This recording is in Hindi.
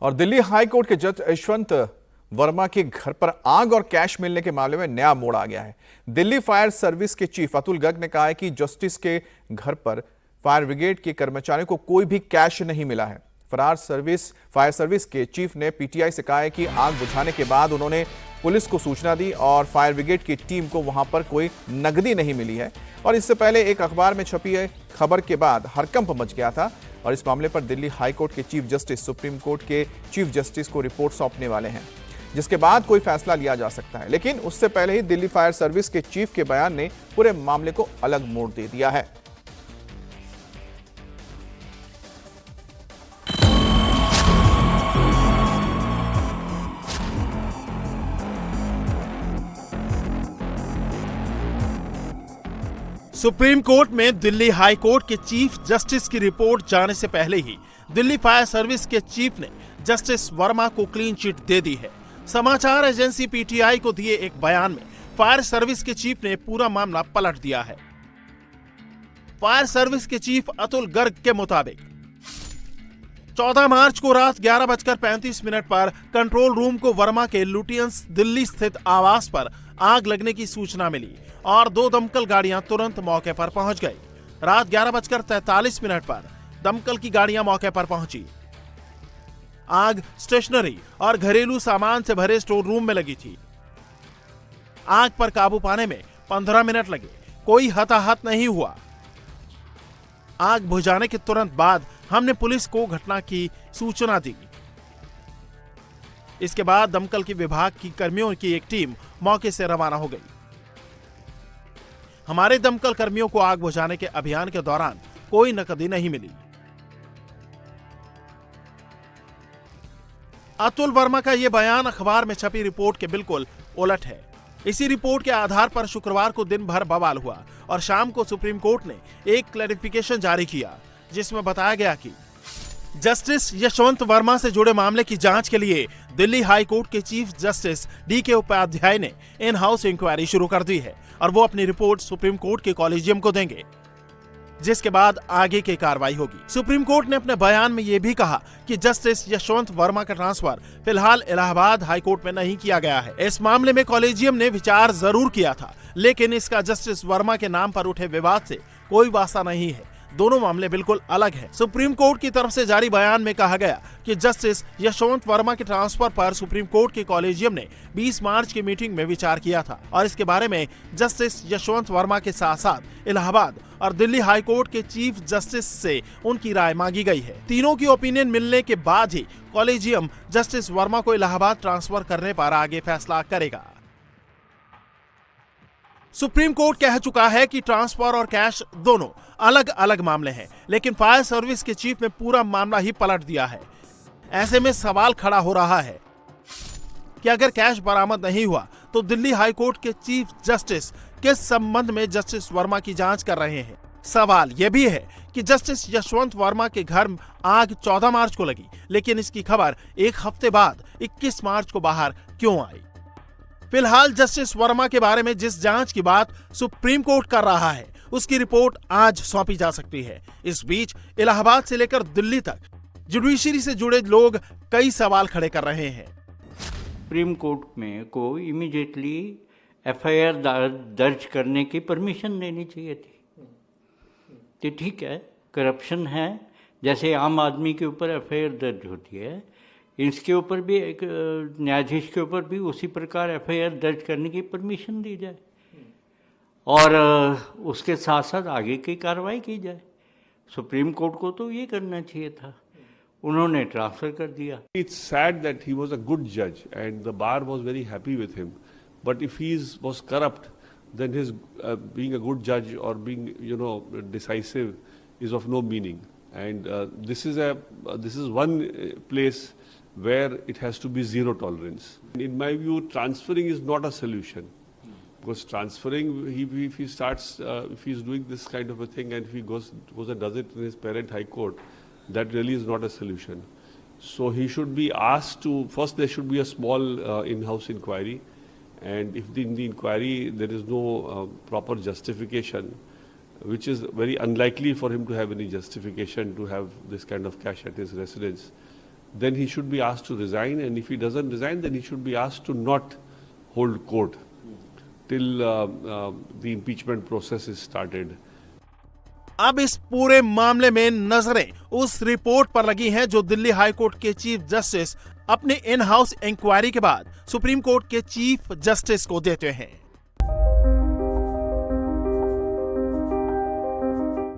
और दिल्ली हाई कोर्ट के जज यशवंत वर्मा के घर पर आग और कैश मिलने के मामले में नया मोड़ आ गया है। दिल्ली फायर सर्विस के चीफ अतुल गर्ग ने कहा है कि जस्टिस के घर पर फायर ब्रिगेड के कर्मचारियों को कोई भी कैश नहीं मिला है। फायर सर्विस के चीफ ने पीटीआई से कहा है कि आग बुझाने के बाद उन्होंने पुलिस को सूचना दी और फायर ब्रिगेड की टीम को वहां पर कोई नकदी नहीं मिली है। और इससे पहले एक अखबार में छपी खबर के बाद हड़कंप मच गया था और इस मामले पर दिल्ली हाई कोर्ट के चीफ जस्टिस सुप्रीम कोर्ट के चीफ जस्टिस को रिपोर्ट सौंपने वाले हैं, जिसके बाद कोई फैसला लिया जा सकता है। लेकिन उससे पहले ही दिल्ली फायर सर्विस के चीफ के बयान ने पूरे मामले को अलग मोड़ दे दिया है। सुप्रीम कोर्ट में दिल्ली हाई कोर्ट के चीफ जस्टिस की रिपोर्ट जाने से पहले ही दिल्ली फायर सर्विस के चीफ ने जस्टिस वर्मा को क्लीन चिट दे दी है। समाचार एजेंसी पीटीआई को दिए एक बयान में फायर सर्विस के चीफ ने पूरा मामला पलट दिया है। फायर सर्विस के चीफ अतुल गर्ग के मुताबिक 14 मार्च को रात 11:35 पर कंट्रोल रूम को वर्मा के लुटियंस दिल्ली स्थित आवास पर आग लगने की सूचना मिली और 2 दमकल गाड़ियां तुरंत मौके पर पहुंच गई। रात 11:43 पर दमकल की गाड़ियां मौके पर पहुंची। आग स्टेशनरी और घरेलू सामान से भरे स्टोर रूम में लगी थी। आग पर काबू पाने में 15 मिनट लगे, कोई हताहत नहीं हुआ। आग बुझाने के तुरंत बाद हमने पुलिस को घटना की सूचना दी। इसके बाद दमकल के विभाग की कर्मियों की एक टीम मौके से रवाना हो गई। हमारे दमकल कर्मियों को आग बुझाने के अभियान के दौरान कोई नकदी नहीं मिली। अतुल वर्मा का यह बयान अखबार में छपी रिपोर्ट के बिल्कुल उलट है। इसी रिपोर्ट के आधार पर शुक्रवार को दिन भर बवाल हुआ और शाम को सुप्रीम कोर्ट ने एक क्लैरिफिकेशन जारी किया, जिसमें बताया गया कि जस्टिस यशवंत वर्मा से जुड़े मामले की जांच के लिए दिल्ली हाई कोर्ट के चीफ जस्टिस डीके उपाध्याय ने इन हाउस इंक्वायरी शुरू कर दी है और वो अपनी रिपोर्ट सुप्रीम कोर्ट के कॉलेजियम को देंगे, जिसके बाद आगे की कार्रवाई होगी। सुप्रीम कोर्ट ने अपने बयान में यह भी कहा कि जस्टिस यशवंत वर्मा का ट्रांसफर फिलहाल इलाहाबाद हाई कोर्ट में नहीं किया गया है। इस मामले में कॉलेजियम ने विचार जरूर किया था, लेकिन इसका जस्टिस वर्मा के नाम पर उठे विवाद से कोई वास्ता नहीं है। दोनों मामले बिल्कुल अलग हैं। सुप्रीम कोर्ट की तरफ से जारी बयान में कहा गया कि जस्टिस यशवंत वर्मा के ट्रांसफर पर सुप्रीम कोर्ट के कॉलेजियम ने 20 मार्च की मीटिंग में विचार किया था और इसके बारे में जस्टिस यशवंत वर्मा के साथ साथ इलाहाबाद और दिल्ली हाई कोर्ट के चीफ जस्टिस से उनकी राय मांगी गई है। तीनों की ओपिनियन मिलने के बाद ही कॉलेजियम जस्टिस वर्मा को इलाहाबाद ट्रांसफर करने पर आगे फैसला करेगा। सुप्रीम कोर्ट कह चुका है कि ट्रांसफर और कैश दोनों अलग अलग मामले हैं, लेकिन फायर सर्विस के चीफ ने पूरा मामला ही पलट दिया है। ऐसे में सवाल खड़ा हो रहा है कि अगर कैश बरामद नहीं हुआ तो दिल्ली हाई कोर्ट के चीफ जस्टिस किस संबंध में जस्टिस वर्मा की जांच कर रहे हैं। सवाल यह भी है कि जस्टिस यशवंत वर्मा के घर आग 14 मार्च को लगी, लेकिन इसकी खबर एक हफ्ते बाद 21 मार्च को बाहर क्यों आई। फिलहाल जस्टिस वर्मा के बारे में जिस जांच की बात सुप्रीम कोर्ट कर रहा है, उसकी रिपोर्ट आज सौंपी जा सकती है। इस बीच इलाहाबाद से लेकर दिल्ली तक जुडिशरी से जुड़े लोग कई सवाल खड़े कर रहे हैं। सुप्रीम कोर्ट में को इमीडिएटली एफआईआर दर्ज करने की परमिशन देनी चाहिए थी। तो ठीक है, करप्शन है, जैसे आम आदमी के ऊपर एफआईआर दर्ज होती है, इसके ऊपर भी एक न्यायाधीश के ऊपर भी उसी प्रकार एफआईआर दर्ज करने की परमिशन दी जाए और उसके साथ साथ आगे की कार्रवाई की जाए। सुप्रीम कोर्ट को तो ये करना चाहिए था, उन्होंने ट्रांसफर कर दिया। It's sad that he was a good judge and the bar was very happy with him. But if he was corrupt, then his being a good judge or being, decisive is of no meaning. And this is one place where it has to be zero tolerance. In my view, transferring is not a solution. Because transferring, if he starts, if he's doing this kind of a thing and if he goes and does it in his parent high court, that really is not a solution. So he should be asked to, first there should be a small in-house inquiry, and if in the inquiry there is no proper justification, which is very unlikely for him to have any justification to have this kind of cash at his residence, then he should be asked to resign, and if he doesn't resign, then he should be asked to not hold court till the impeachment process is started. अब इस पूरे मामले में नजरें उस रिपोर्ट पर लगी हैं जो दिल्ली हाई कोर्ट के चीफ जस्टिस अपने इन हाउस इंक्वायरी के बाद सुप्रीम कोर्ट के चीफ जस्टिस को देते हैं।